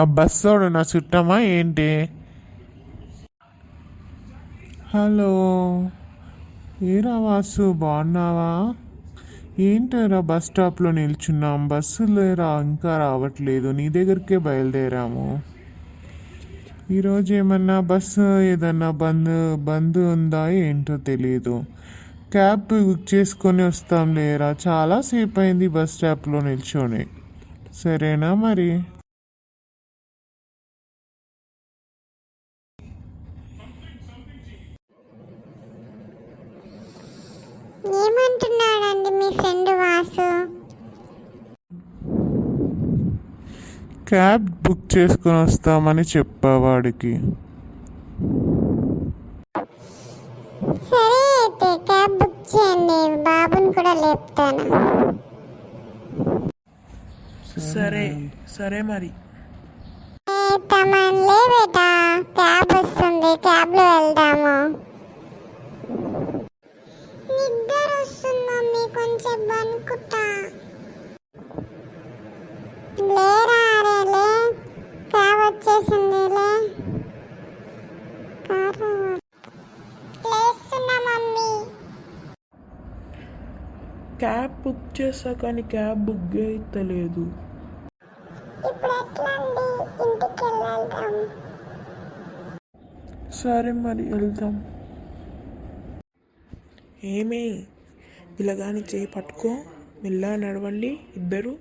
ఆ బస్సోడు నా చుట్టమా ఏంటి? హలో, ఏరా వాసు, బాగున్నావా? ఏంటరా బస్ స్టాప్లో నిల్చున్నాం, బస్సు లేరా ఇంకా రావట్లేదు, నీ దగ్గరికే బయలుదేరాము. ఈరోజు ఏమన్నా బస్సు ఏదన్నా బంద్ ఉందా ఏంటో తెలీదు. క్యాబ్ బుక్ చేసుకొని వస్తాం లేరా, చాలాసేపు అయింది బస్ స్టాప్లో నిల్చొని. సరేనా మరి? ఏమంటున్నాడండి మీ ఫ్రెండ్ వాసు? క్యాబ్ బుక్ చేసుకొని వస్తామని చెప్పా వాడికి. సరే అయితే క్యాబ్ బుక్ చేయండి, బాబుని కూడా లేపుతాను. సరే సరే మరి. తమన్లే బేటా, క్యాబ్ వస్తుంది, క్యాబ్లో వెళ్దాము. నిద్ర వస్తుంది మమ్మీ, కొంచెం పనుకుంటా. లేరా అరే లే, క్యాబ్ వచ్చేసింది లే. లేస్తున్నా మమ్మీ. క్యాబ్ బుక్ చేసా కానీ క్యాబ్ బుక్ అయితలేదు. ఇప్పుడు ఎట్లా అండి, ఇంటికి వెళ్దాం. సరే మరి వెళ్దాం. ఏమే పిల్లగాని చేయి పట్టుకో, మెల్లగా నడవండి ఇద్దరు.